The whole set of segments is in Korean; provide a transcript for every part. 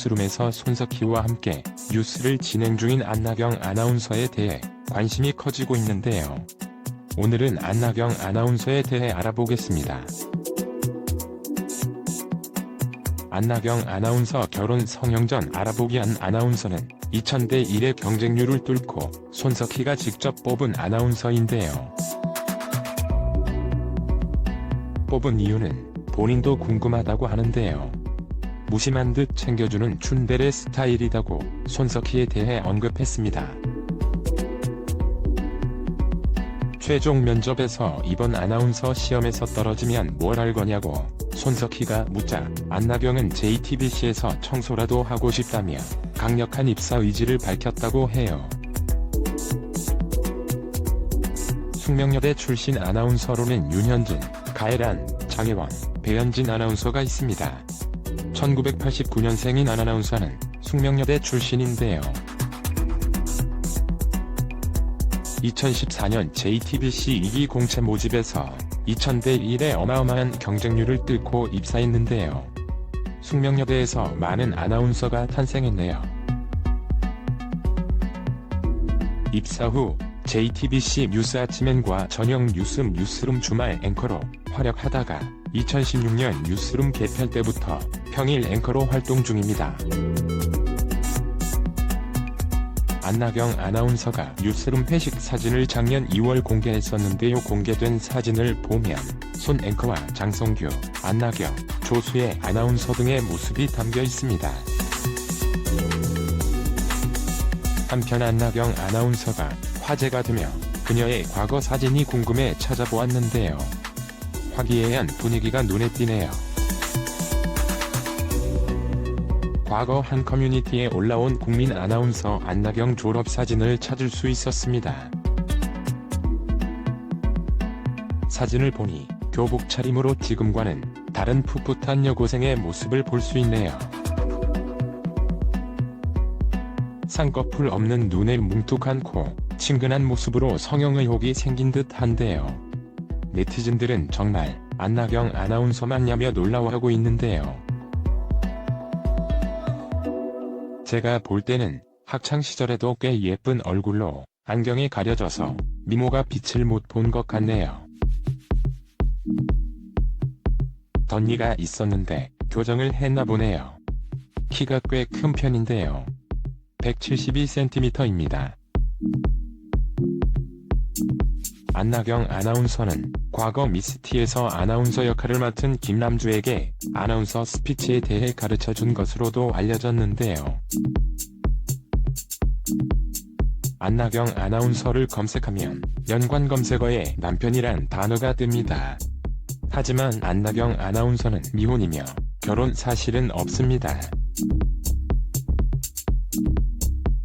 뉴스룸에서 손석희와 함께 뉴스를 진행 중인 안나경 아나운서에 대해 관심이 커지고 있는데요. 오늘은 안나경 아나운서에 대해 알아보겠습니다. 안나경 아나운서 결혼 성형 전 알아보기. 안 아나운서는 2000대 1의 경쟁률을 뚫고 손석희가 직접 뽑은 아나운서인데요. 뽑은 이유는 본인도 궁금하다고 하는데요. 무심한 듯 챙겨주는 츤데레 스타일이라고 손석희에 대해 언급했습니다. 최종 면접에서 이번 아나운서 시험에서 떨어지면 뭘 할 거냐고 손석희가 묻자 안나경은 JTBC에서 청소라도 하고 싶다며 강력한 입사 의지를 밝혔다고 해요. 숙명여대 출신 아나운서로는 윤현진, 가혜란, 장혜원, 배현진 아나운서가 있습니다. 1989년생인 안 아나운서는 숙명여대 출신인데요. 2014년 JTBC 2기 공채 모집에서 2000대 1의 어마어마한 경쟁률을 뚫고 입사했는데요. 숙명여대에서 많은 아나운서가 탄생했네요. 입사 후 JTBC 뉴스 아침엔과 저녁 뉴스룸 주말 앵커로 활약하다가 2016년 뉴스룸 개편 때부터 평일 앵커로 활동 중입니다. 안나경 아나운서가 뉴스룸 회식 사진을 작년 2월 공개했었는데요. 공개된 사진을 보면 손 앵커와 장성규, 안나경, 조수혜 아나운서 등의 모습이 담겨 있습니다. 한편 안나경 아나운서가 화제가 되며 그녀의 과거 사진이 궁금해 찾아보았는데요. 화기애애한 분위기가 눈에 띄네요. 과거 한 커뮤니티에 올라온 국민 아나운서 안나경 졸업사진을 찾을 수 있었습니다. 사진을 보니 교복 차림으로 지금과는 다른 풋풋한 여고생의 모습을 볼 수 있네요. 쌍꺼풀 없는 눈에 뭉툭한 코, 친근한 모습으로 성형 의혹이 생긴 듯 한데요. 네티즌들은 정말 안나경 아나운서 맞냐며 놀라워하고 있는데요. 제가 볼 때는 학창시절에도 꽤 예쁜 얼굴로 안경이 가려져서 미모가 빛을 못 본 것 같네요. 덧니가 있었는데 교정을 했나 보네요. 키가 꽤 큰 편인데요. 172cm입니다. 안나경 아나운서는 과거 미스티에서 아나운서 역할을 맡은 김남주에게 아나운서 스피치에 대해 가르쳐준 것으로도 알려졌는데요. 안나경 아나운서를 검색하면 연관 검색어에 남편이란 단어가 뜹니다. 하지만 안나경 아나운서는 미혼이며 결혼 사실은 없습니다.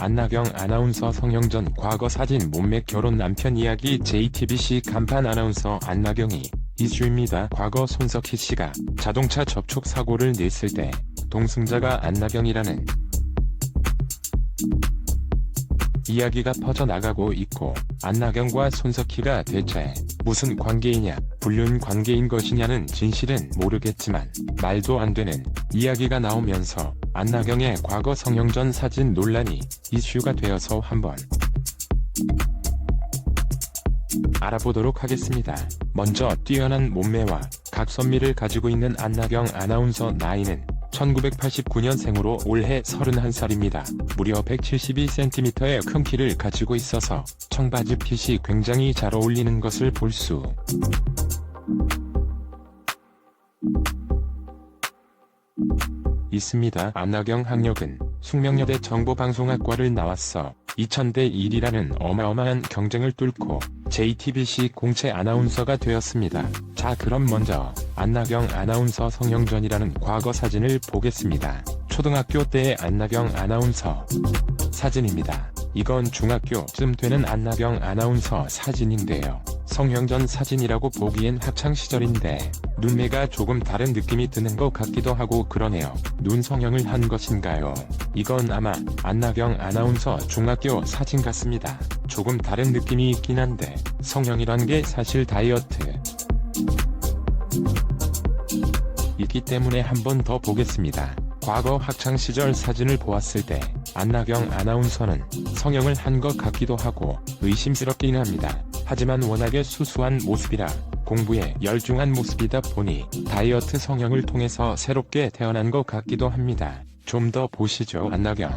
안나경 아나운서 성형 전 과거 사진 몸매 결혼 남편 이야기. JTBC 간판 아나운서 안나경이 이슈입니다. 과거 손석희 씨가 자동차 접촉 사고를 냈을 때 동승자가 안나경이라는 이야기가 퍼져나가고 있고 안나경과 손석희가 대체 무슨 관계이냐, 불륜 관계인 것이냐는 진실은 모르겠지만 말도 안 되는 이야기가 나오면서 안나경의 과거 성형 전 사진 논란이 이슈가 되어서 한번 알아보도록 하겠습니다. 먼저 뛰어난 몸매와 각선미를 가지고 있는 안나경 아나운서. 나이는 1989년생으로 올해 31살입니다. 무려 172cm의 큰 키를 가지고 있어서 청바지 핏이 굉장히 잘 어울리는 것을 볼 수 있습니다. 안나경 학력은 숙명여대 정보방송학과를 나왔어 2000대 1이라는 어마어마한 경쟁을 뚫고 JTBC 공채 아나운서가 되었습니다. 자, 그럼 먼저 안나경 아나운서 성형 전이라는 과거 사진을 보겠습니다. 초등학교 때의 안나경 아나운서 사진입니다. 이건 중학교쯤 되는 안나경 아나운서 사진인데요. 성형 전 사진이라고 보기엔 학창시절인데 눈매가 조금 다른 느낌이 드는 것 같기도 하고 그러네요. 눈 성형을 한 것인가요? 이건 아마 안나경 아나운서 중학교 사진 같습니다. 조금 다른 느낌이 있긴 한데 성형이란 게 사실 다이어트 있기 때문에 한 번 더 보겠습니다. 과거 학창시절 사진을 보았을 때 안나경 아나운서는 성형을 한 것 같기도 하고 의심스럽긴 합니다. 하지만 워낙에 수수한 모습이라 공부에 열중한 모습이다 보니 다이어트 성형을 통해서 새롭게 태어난 것 같기도 합니다. 좀 더 보시죠. 안나경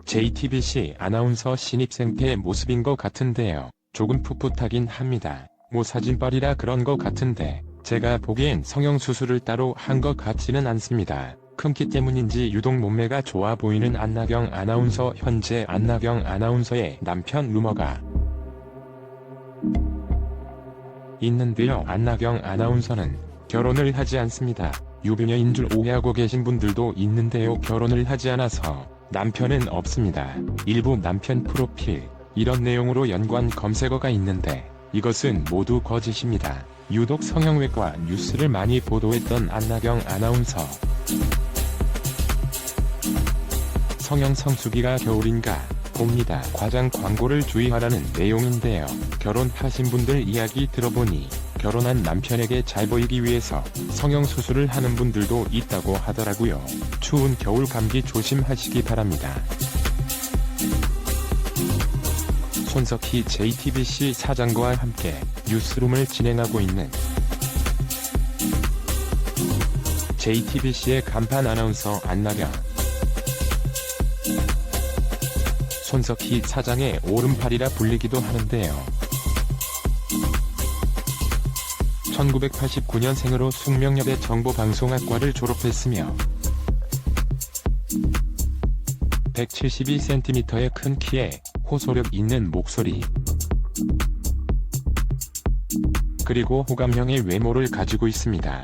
JTBC 아나운서 신입생 때의 모습인 것 같은데요. 조금 풋풋하긴 합니다. 뭐 사진빨이라 그런 것 같은데 제가 보기엔 성형수술을 따로 한 것 같지는 않습니다. 큰 키 때문인지 유독 몸매가 좋아 보이는 안나경 아나운서. 현재 안나경 아나운서의 남편 루머가 있는데요. 안나경 아나운서는 결혼을 하지 않습니다. 유부녀인 줄 오해하고 계신 분들도 있는데요. 결혼을 하지 않아서 남편은 없습니다. 일부 남편 프로필 이런 내용으로 연관 검색어가 있는데 이것은 모두 거짓입니다. 유독 성형외과 뉴스를 많이 보도했던 안나경 아나운서. 성형 성수기가 겨울인가 봅니다. 과장 광고를 주의하라는 내용인데요. 결혼하신 분들 이야기 들어보니 결혼한 남편에게 잘 보이기 위해서 성형수술을 하는 분들도 있다고 하더라고요. 추운 겨울 감기 조심하시기 바랍니다. 손석희 JTBC 사장과 함께 뉴스룸을 진행하고 있는 JTBC의 간판 아나운서 안나경. 손석희 사장의 오른팔이라 불리기도 하는데요. 1989년생으로 숙명여대 정보방송학과를 졸업했으며 172cm의 큰 키에 호소력 있는 목소리 그리고 호감형의 외모를 가지고 있습니다.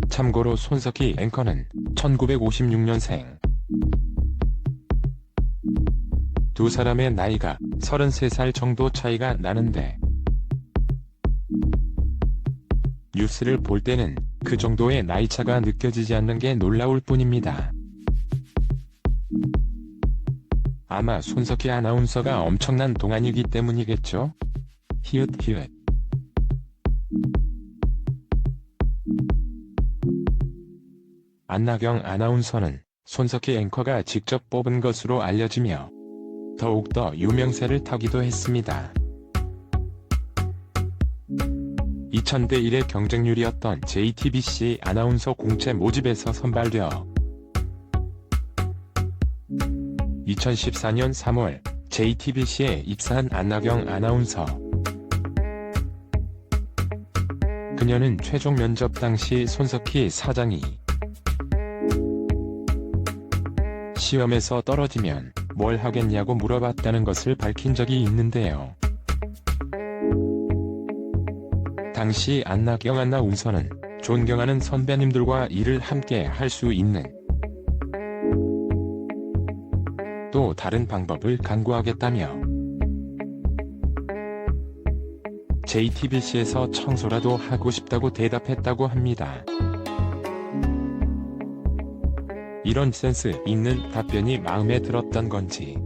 참고로 손석희 앵커는 1956년생. 두 사람의 나이가 33살 정도 차이가 나는데 뉴스를 볼 때는 그 정도의 나이차가 느껴지지 않는 게 놀라울 뿐입니다. 아마 손석희 아나운서가 엄청난 동안이기 때문이겠죠? 히읗. 안나경 아나운서는 손석희 앵커가 직접 뽑은 것으로 알려지며 더욱더 유명세를 타기도 했습니다. 2000대 1의 경쟁률이었던 JTBC 아나운서 공채 모집에서 선발되어 2014년 3월 JTBC에 입사한 안나경 아나운서. 그녀는 최종 면접 당시 손석희 사장이 시험에서 떨어지면 뭘 하겠냐고 물어봤다는 것을 밝힌 적이 있는데요. 당시 안나경 아나운서는 존경하는 선배님들과 일을 함께 할 수 있는 또 다른 방법을 강구하겠다며 JTBC에서 청소라도 하고 싶다고 대답했다고 합니다. 이런 센스 있는 답변이 마음에 들었던 건지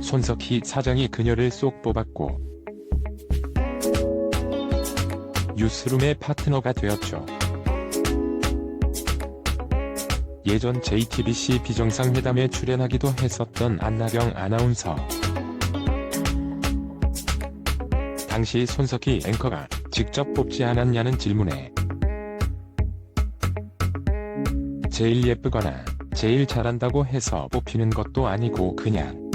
손석희 사장이 그녀를 쏙 뽑았고 뉴스룸의 파트너가 되었죠. 예전 JTBC 비정상회담에 출연하기도 했었던 안나경 아나운서. 당시 손석희 앵커가 직접 뽑지 않았냐는 질문에 제일 예쁘거나 제일 잘한다고 해서 뽑히는 것도 아니고 그냥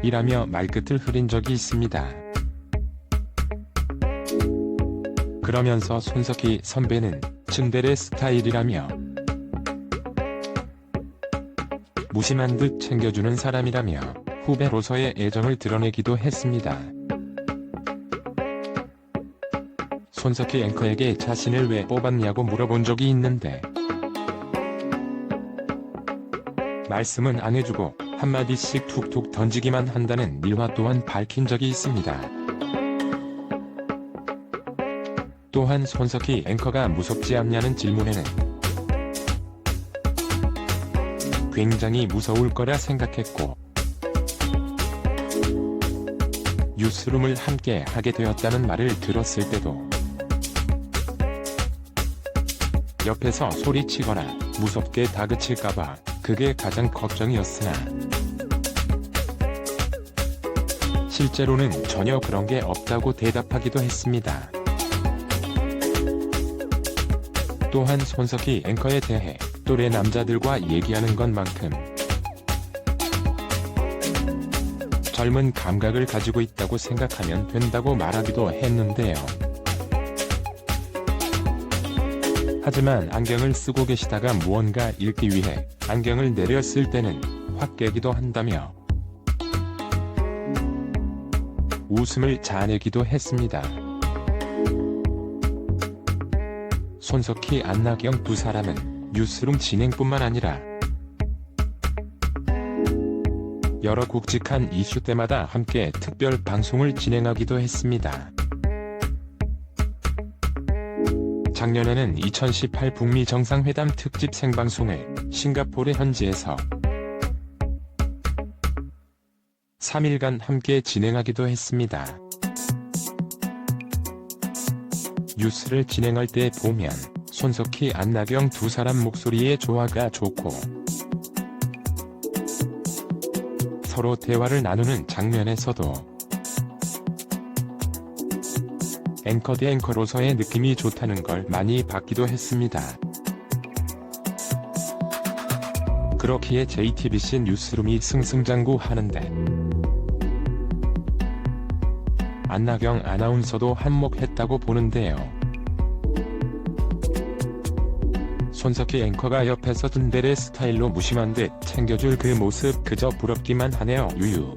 이라며 말끝을 흐린 적이 있습니다. 그러면서 손석희 선배는 츤데레 스타일이라며 무심한 듯 챙겨주는 사람이라며 후배로서의 애정을 드러내기도 했습니다. 손석희 앵커에게 자신을 왜 뽑았냐고 물어본 적이 있는데 말씀은 안 해주고 한마디씩 툭툭 던지기만 한다는 일화 또한 밝힌 적이 있습니다. 또한 손석희 앵커가 무섭지 않냐는 질문에는 굉장히 무서울 거라 생각했고 뉴스룸을 함께 하게 되었다는 말을 들었을 때도 옆에서 소리치거나 무섭게 다그칠까봐 그게 가장 걱정이었으나 실제로는 전혀 그런 게 없다고 대답하기도 했습니다. 또한 손석희 앵커에 대해 또래 남자들과 얘기하는 것만큼 젊은 감각을 가지고 있다고 생각하면 된다고 말하기도 했는데요. 하지만 안경을 쓰고 계시다가 무언가 읽기 위해 안경을 내렸을 때는 확 깨기도 한다며 웃음을 자아내기도 했습니다. 손석희, 안나경 두 사람은 뉴스룸 진행뿐만 아니라 여러 굵직한 이슈 때마다 함께 특별 방송을 진행하기도 했습니다. 작년에는 2018 북미 정상회담 특집 생방송을 싱가포르 현지에서 3일간 함께 진행하기도 했습니다. 뉴스를 진행할 때 보면 손석희, 안나경 두 사람 목소리의 조화가 좋고 서로 대화를 나누는 장면에서도 앵커 대 앵커로서의 느낌이 좋다는 걸 많이 받기도 했습니다. 그렇기에 JTBC 뉴스룸이 승승장구하는데 안나경 아나운서도 한몫했다고 보는데요. 손석희 앵커가 옆에서 든데레 스타일로 무심한 듯 챙겨줄 그 모습 그저 부럽기만 하네요. 유유.